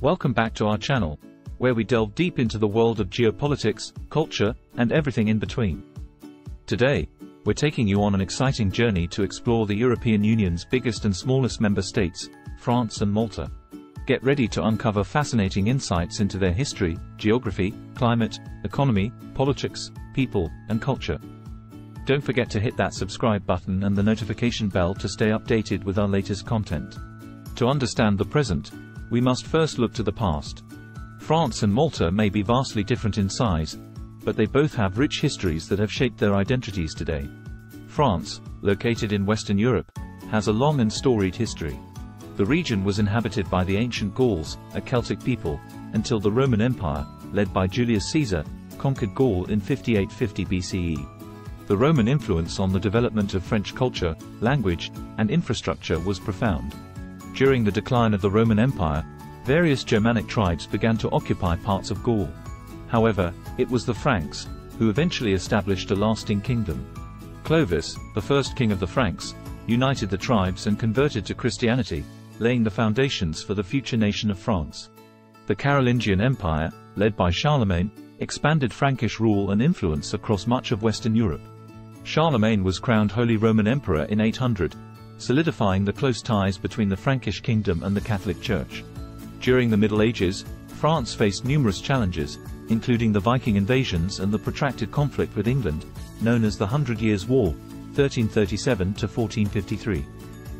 Welcome back to our channel, where we delve deep into the world of geopolitics, culture, and everything in between. Today, we're taking you on an exciting journey to explore the European Union's biggest and smallest member states, France and Malta. Get ready to uncover fascinating insights into their history, geography, climate, economy, politics, people, and culture. Don't forget to hit that subscribe button and the notification bell to stay updated with our latest content. To understand the present, we must first look to the past. France and Malta may be vastly different in size, but they both have rich histories that have shaped their identities today. France, located in Western Europe, has a long and storied history. The region was inhabited by the ancient Gauls, a Celtic people, until the Roman Empire, led by Julius Caesar, conquered Gaul in 5850 BCE. The Roman influence on the development of French culture, language, and infrastructure was profound. During the decline of the Roman Empire, various Germanic tribes began to occupy parts of Gaul. However, it was the Franks who eventually established a lasting kingdom. Clovis, the first king of the Franks, united the tribes and converted to Christianity, laying the foundations for the future nation of France. The Carolingian Empire, led by Charlemagne, expanded Frankish rule and influence across much of Western Europe. Charlemagne was crowned Holy Roman Emperor in 800, solidifying the close ties between the Frankish kingdom and the Catholic Church. During the Middle Ages, France faced numerous challenges, including the Viking invasions and the protracted conflict with England, known as the 100 Years' War, 1337 to 1453.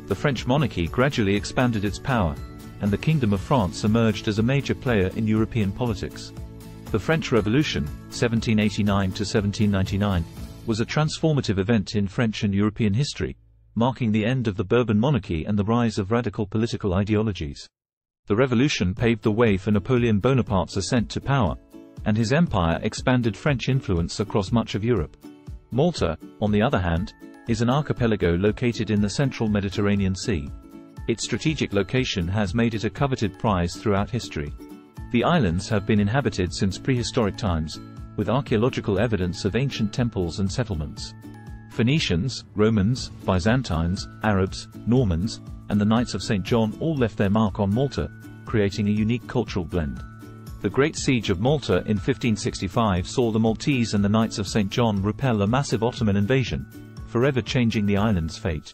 The French monarchy gradually expanded its power, and the Kingdom of France emerged as a major player in European politics. The French Revolution, 1789 to 1799, was a transformative event in French and European history, marking the end of the Bourbon monarchy and the rise of radical political ideologies. The revolution paved the way for Napoleon Bonaparte's ascent to power, and his empire expanded French influence across much of Europe. Malta, on the other hand, is an archipelago located in the central Mediterranean Sea. Its strategic location has made it a coveted prize throughout history. The islands have been inhabited since prehistoric times, with archaeological evidence of ancient temples and settlements. Phoenicians, Romans, Byzantines, Arabs, Normans, and the Knights of St. John all left their mark on Malta, creating a unique cultural blend. The Great Siege of Malta in 1565 saw the Maltese and the Knights of St. John repel a massive Ottoman invasion, forever changing the island's fate.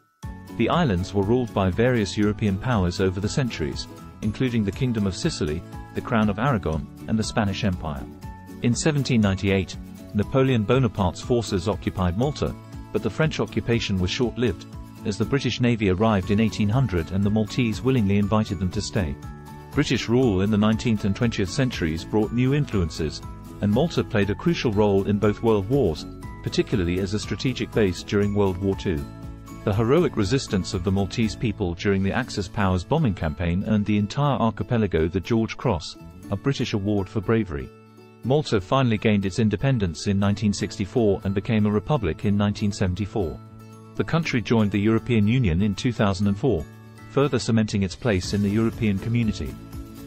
The islands were ruled by various European powers over the centuries, including the Kingdom of Sicily, the Crown of Aragon, and the Spanish Empire. In 1798, Napoleon Bonaparte's forces occupied Malta, but the French occupation was short-lived, as the British Navy arrived in 1800 and the Maltese willingly invited them to stay. British rule in the 19th and 20th centuries brought new influences, and Malta played a crucial role in both world wars, particularly as a strategic base during World War II. The heroic resistance of the Maltese people during the Axis powers bombing campaign earned the entire archipelago the George Cross, a British award for bravery. Malta finally gained its independence in 1964 and became a republic in 1974. The country joined the European Union in 2004, further cementing its place in the European community.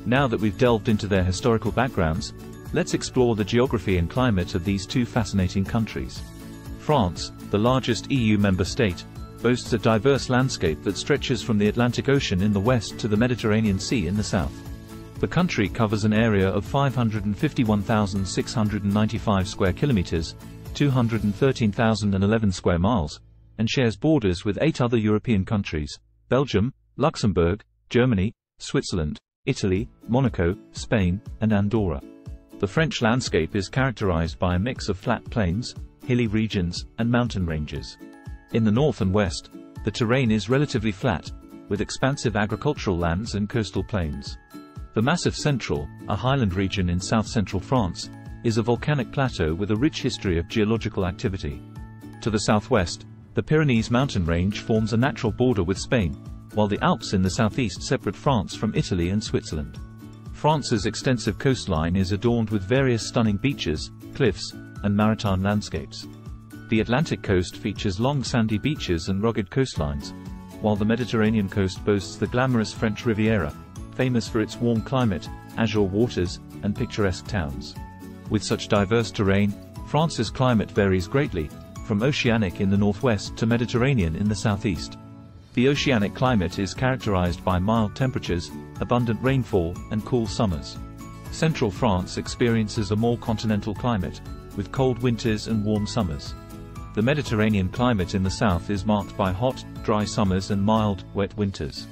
Now that we've delved into their historical backgrounds, let's explore the geography and climate of these two fascinating countries. France, the largest EU member state, boasts a diverse landscape that stretches from the Atlantic Ocean in the west to the Mediterranean Sea in the south. The country covers an area of 551,695 square kilometers, 213,011 square miles, and shares borders with 8 other European countries: Belgium, Luxembourg, Germany, Switzerland, Italy, Monaco, Spain, and Andorra. The French landscape is characterized by a mix of flat plains, hilly regions, and mountain ranges. In the north and west, the terrain is relatively flat, with expansive agricultural lands and coastal plains. The Massif Central, a highland region in south-central France, is a volcanic plateau with a rich history of geological activity. To the southwest, the Pyrenees mountain range forms a natural border with Spain, while the Alps in the southeast separate France from Italy and Switzerland. France's extensive coastline is adorned with various stunning beaches, cliffs, and maritime landscapes. The Atlantic coast features long sandy beaches and rugged coastlines, while the Mediterranean coast boasts the glamorous French Riviera, famous for its warm climate, azure waters, and picturesque towns. With such diverse terrain, France's climate varies greatly, from oceanic in the northwest to Mediterranean in the southeast. The oceanic climate is characterized by mild temperatures, abundant rainfall, and cool summers. Central France experiences a more continental climate, with cold winters and warm summers. The Mediterranean climate in the south is marked by hot, dry summers and mild, wet winters.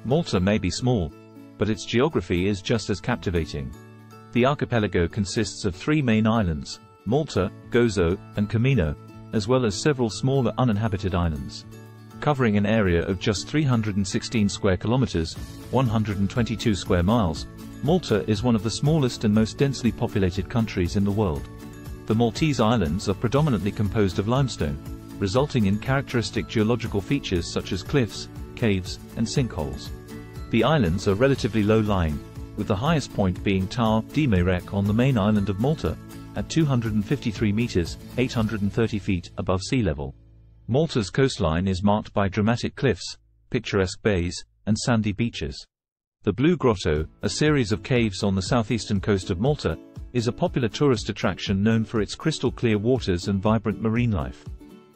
Malta may be small, but its geography is just as captivating. The archipelago consists of 3 main islands, Malta, Gozo, and Camino, as well as several smaller uninhabited islands. Covering an area of just 316 square kilometers, 122 square miles, Malta is one of the smallest and most densely populated countries in the world. The Maltese islands are predominantly composed of limestone, resulting in characteristic geological features such as cliffs, caves, and sinkholes. The islands are relatively low-lying, with the highest point being Tower de Meirech on the main island of Malta, at 253 meters, 830 feet above sea level. Malta's coastline is marked by dramatic cliffs, picturesque bays, and sandy beaches. The Blue Grotto, a series of caves on the southeastern coast of Malta, is a popular tourist attraction known for its crystal-clear waters and vibrant marine life.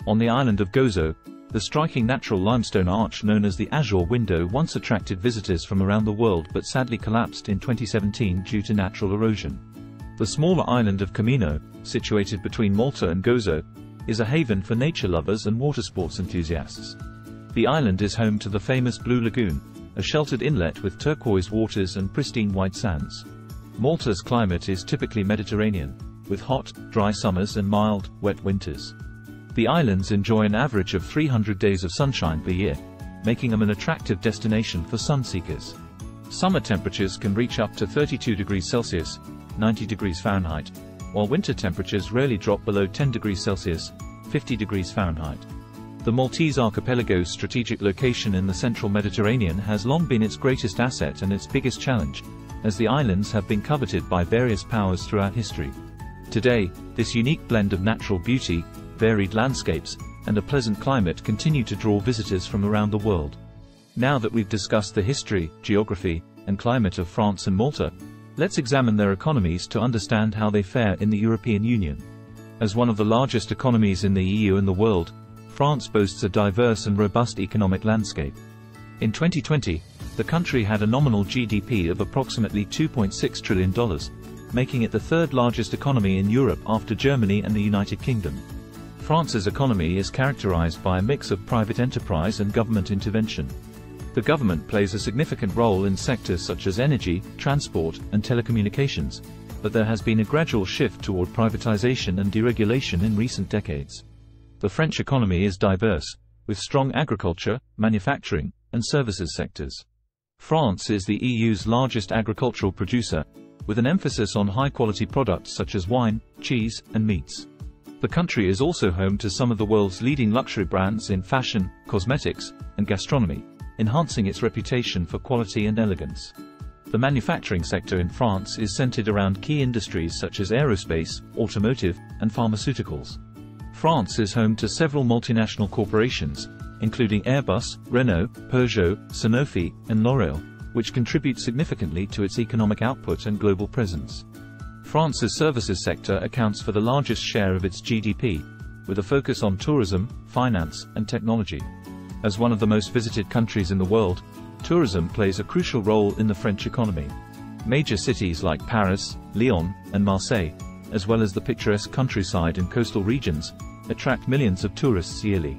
On the island of Gozo, the striking natural limestone arch known as the Azure Window once attracted visitors from around the world but sadly collapsed in 2017 due to natural erosion. The smaller island of Camino, situated between Malta and Gozo, is a haven for nature lovers and water sports enthusiasts. The island is home to the famous Blue Lagoon, a sheltered inlet with turquoise waters and pristine white sands. Malta's climate is typically Mediterranean, with hot, dry summers and mild, wet winters. The islands enjoy an average of 300 days of sunshine per year, making them an attractive destination for sun seekers. Summer temperatures can reach up to 32 degrees Celsius, 90 degrees Fahrenheit, while winter temperatures rarely drop below 10 degrees Celsius, 50 degrees Fahrenheit. The Maltese archipelago's strategic location in the central Mediterranean has long been its greatest asset and its biggest challenge, as the islands have been coveted by various powers throughout history. Today, this unique blend of natural beauty, varied landscapes, and a pleasant climate continue to draw visitors from around the world. Now that we've discussed the history, geography, and climate of France and Malta, let's examine their economies to understand how they fare in the European Union. As one of the largest economies in the EU and the world, France boasts a diverse and robust economic landscape. In 2020, the country had a nominal GDP of approximately $2.6 trillion, making it the third largest economy in Europe after Germany and the United Kingdom. France's economy is characterized by a mix of private enterprise and government intervention. The government plays a significant role in sectors such as energy, transport, and telecommunications, but there has been a gradual shift toward privatization and deregulation in recent decades. The French economy is diverse, with strong agriculture, manufacturing, and services sectors. France is the EU's largest agricultural producer, with an emphasis on high-quality products such as wine, cheese, and meats. The country is also home to some of the world's leading luxury brands in fashion, cosmetics, and gastronomy, enhancing its reputation for quality and elegance. The manufacturing sector in France is centered around key industries such as aerospace, automotive, and pharmaceuticals. France is home to several multinational corporations, including Airbus, Renault, Peugeot, Sanofi, and L'Oréal, which contribute significantly to its economic output and global presence. France's services sector accounts for the largest share of its GDP, with a focus on tourism, finance, and technology. As one of the most visited countries in the world, tourism plays a crucial role in the French economy. Major cities like Paris, Lyon, and Marseille, as well as the picturesque countryside and coastal regions, attract millions of tourists yearly.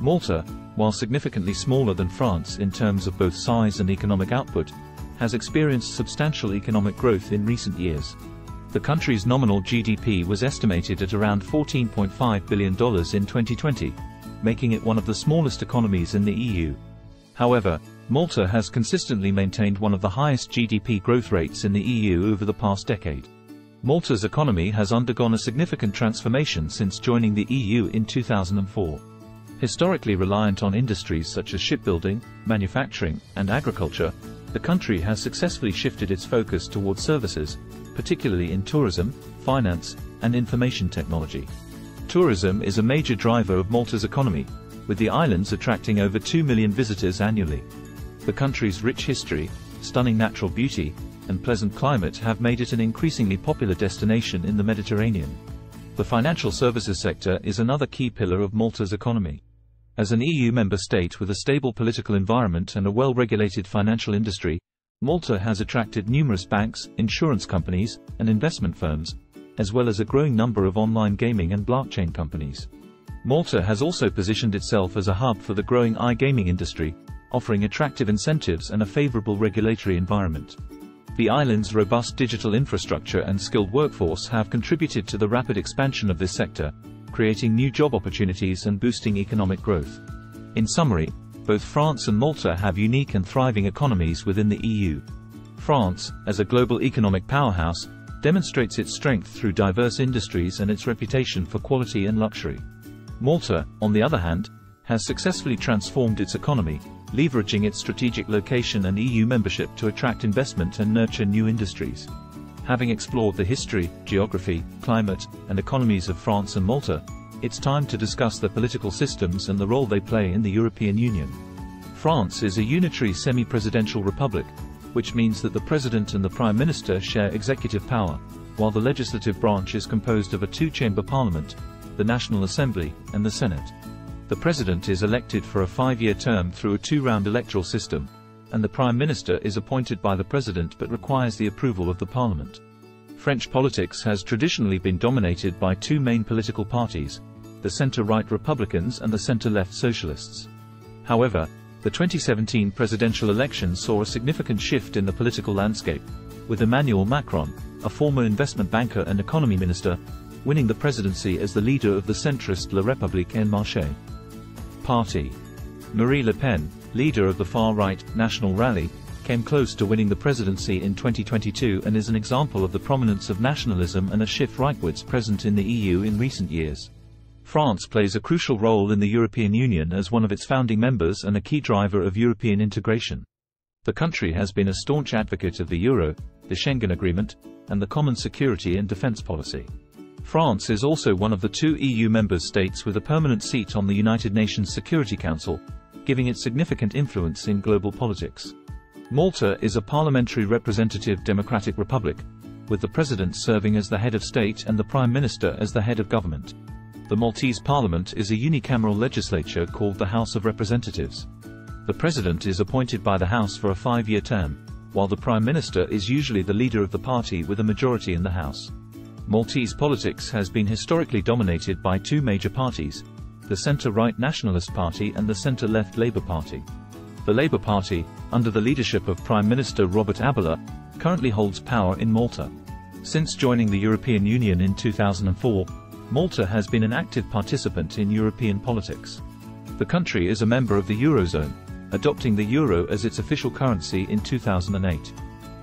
Malta, while significantly smaller than France in terms of both size and economic output, has experienced substantial economic growth in recent years. The country's nominal GDP was estimated at around $14.5 billion in 2020, making it one of the smallest economies in the EU. However, Malta has consistently maintained one of the highest GDP growth rates in the EU over the past decade. Malta's economy has undergone a significant transformation since joining the EU in 2004. Historically reliant on industries such as shipbuilding, manufacturing, and agriculture, the country has successfully shifted its focus towards services, particularly in tourism, finance, and information technology. Tourism is a major driver of Malta's economy, with the islands attracting over 2 million visitors annually. The country's rich history, stunning natural beauty, and pleasant climate have made it an increasingly popular destination in the Mediterranean. The financial services sector is another key pillar of Malta's economy. As an EU member state with a stable political environment and a well-regulated financial industry, Malta has attracted numerous banks, insurance companies, and investment firms, as well as a growing number of online gaming and blockchain companies. Malta has also positioned itself as a hub for the growing iGaming industry, offering attractive incentives and a favorable regulatory environment. The island's robust digital infrastructure and skilled workforce have contributed to the rapid expansion of this sector, creating new job opportunities and boosting economic growth. In summary, both France and Malta have unique and thriving economies within the EU. France, as a global economic powerhouse, demonstrates its strength through diverse industries and its reputation for quality and luxury. Malta, on the other hand, has successfully transformed its economy, leveraging its strategic location and EU membership to attract investment and nurture new industries. Having explored the history, geography, climate, and economies of France and Malta, it's time to discuss their political systems and the role they play in the European Union. France is a unitary semi-presidential republic, which means that the President and the Prime Minister share executive power, while the legislative branch is composed of a two-chamber parliament, the National Assembly, and the Senate. The President is elected for a 5-year term through a 2-round electoral system, and the Prime Minister is appointed by the President but requires the approval of the Parliament. French politics has traditionally been dominated by two main political parties, the centre-right Republicans and the centre-left Socialists. However, the 2017 presidential election saw a significant shift in the political landscape, with Emmanuel Macron, a former investment banker and economy minister, winning the presidency as the leader of the centrist La République En Marche party. Marine Le Pen, leader of the far-right National Rally, came close to winning the presidency in 2022 and is an example of the prominence of nationalism and a shift rightwards present in the EU in recent years. France plays a crucial role in the European Union as one of its founding members and a key driver of European integration. The country has been a staunch advocate of the euro, the Schengen Agreement, and the common security and defence policy. France is also one of the 2 EU member states with a permanent seat on the United Nations Security Council, giving it significant influence in global politics. Malta is a parliamentary representative democratic republic, with the President serving as the head of state and the Prime Minister as the head of government. The Maltese Parliament is a unicameral legislature called the House of Representatives. The President is appointed by the House for a 5-year term, while the Prime Minister is usually the leader of the party with a majority in the House. Maltese politics has been historically dominated by 2 major parties, the centre-right Nationalist Party and the centre-left Labour Party. The Labour Party, under the leadership of Prime Minister Robert Abela, currently holds power in Malta. Since joining the European Union in 2004, Malta has been an active participant in European politics. The country is a member of the Eurozone, adopting the euro as its official currency in 2008.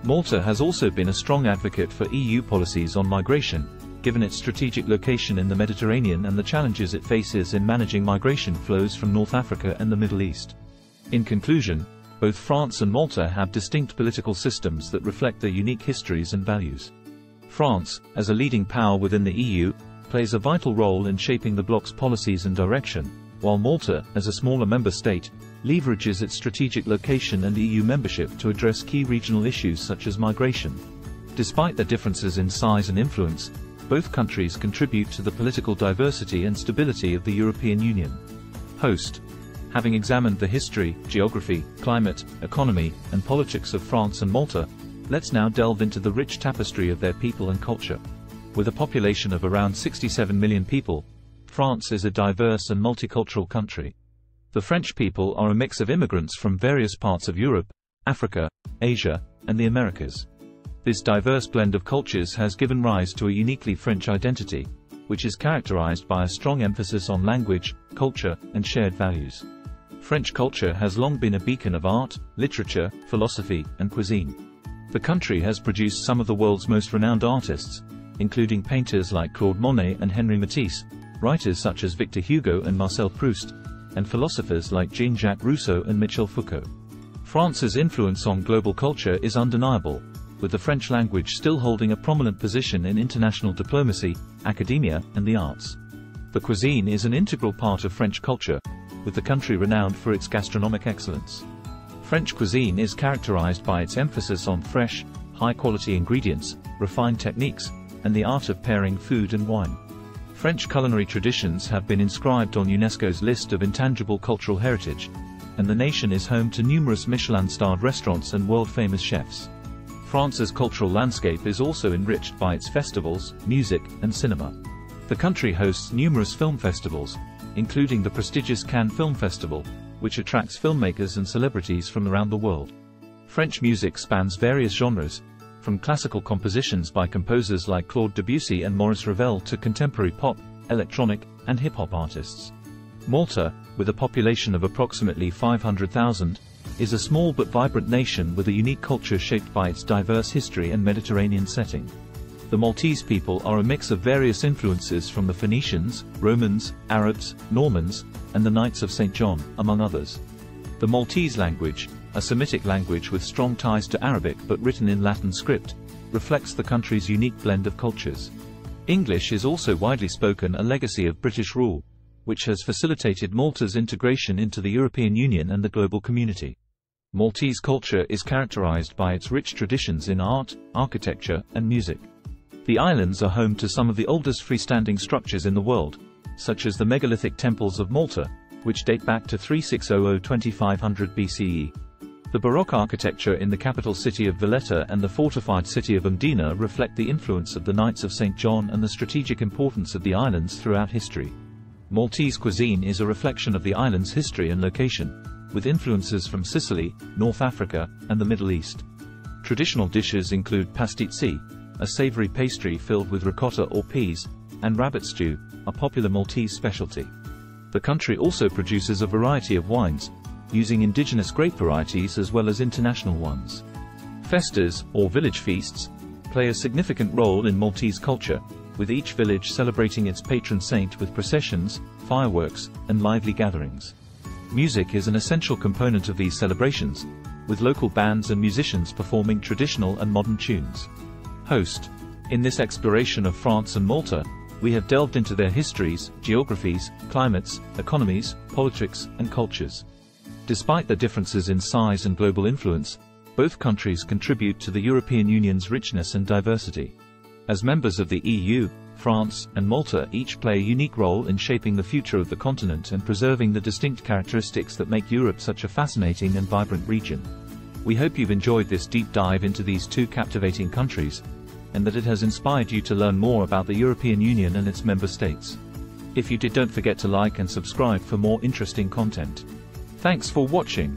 Malta has also been a strong advocate for EU policies on migration, given its strategic location in the Mediterranean and the challenges it faces in managing migration flows from North Africa and the Middle East. In conclusion, both France and Malta have distinct political systems that reflect their unique histories and values. France, as a leading power within the EU, plays a vital role in shaping the bloc's policies and direction, while Malta, as a smaller member state, leverages its strategic location and EU membership to address key regional issues such as migration. Despite their differences in size and influence, both countries contribute to the political diversity and stability of the European Union. Host. Having examined the history, geography, climate, economy, and politics of France and Malta, let's now delve into the rich tapestry of their people and culture. With a population of around 67 million people, France is a diverse and multicultural country. The French people are a mix of immigrants from various parts of Europe, Africa, Asia, and the Americas. This diverse blend of cultures has given rise to a uniquely French identity, which is characterized by a strong emphasis on language, culture, and shared values. French culture has long been a beacon of art, literature, philosophy, and cuisine. The country has produced some of the world's most renowned artists, including painters like Claude Monet and Henri Matisse, writers such as Victor Hugo and Marcel Proust, and philosophers like Jean-Jacques Rousseau and Michel Foucault. France's influence on global culture is undeniable, with the French language still holding a prominent position in international diplomacy, academia, and the arts. The cuisine is an integral part of French culture, with the country renowned for its gastronomic excellence. French cuisine is characterized by its emphasis on fresh, high-quality ingredients, refined techniques, and the art of pairing food and wine. French culinary traditions have been inscribed on UNESCO's list of intangible cultural heritage, and the nation is home to numerous Michelin-starred restaurants and world-famous chefs. France's cultural landscape is also enriched by its festivals, music, and cinema. The country hosts numerous film festivals, including the prestigious Cannes Film Festival, which attracts filmmakers and celebrities from around the world. French music spans various genres, from classical compositions by composers like Claude Debussy and Maurice Ravel to contemporary pop, electronic, and hip-hop artists. Malta, with a population of approximately 500,000, is a small but vibrant nation with a unique culture shaped by its diverse history and Mediterranean setting. The Maltese people are a mix of various influences from the Phoenicians, Romans, Arabs, Normans, and the Knights of St. John, among others. The Maltese language, a Semitic language with strong ties to Arabic but written in Latin script, reflects the country's unique blend of cultures. English is also widely spoken, a legacy of British rule, which has facilitated Malta's integration into the European Union and the global community. Maltese culture is characterized by its rich traditions in art, architecture, and music. The islands are home to some of the oldest freestanding structures in the world, such as the megalithic temples of Malta, which date back to 3600–2500 BCE. The Baroque architecture in the capital city of Valletta and the fortified city of Mdina reflect the influence of the Knights of St. John and the strategic importance of the islands throughout history. Maltese cuisine is a reflection of the island's history and location, with influences from Sicily, North Africa, and the Middle East. Traditional dishes include pastitsi, a savory pastry filled with ricotta or peas, and rabbit stew, a popular Maltese specialty. The country also produces a variety of wines, using indigenous grape varieties as well as international ones. Festas, or village feasts, play a significant role in Maltese culture, with each village celebrating its patron saint with processions, fireworks, and lively gatherings. Music is an essential component of these celebrations, with local bands and musicians performing traditional and modern tunes. Host. In this exploration of France and Malta, we have delved into their histories, geographies, climates, economies, politics, and cultures. Despite their differences in size and global influence, both countries contribute to the European Union's richness and diversity. As members of the EU, France and Malta each play a unique role in shaping the future of the continent and preserving the distinct characteristics that make Europe such a fascinating and vibrant region. We hope you've enjoyed this deep dive into these two captivating countries, and that it has inspired you to learn more about the European Union and its member states. If you did, don't forget to like and subscribe for more interesting content. Thanks for watching.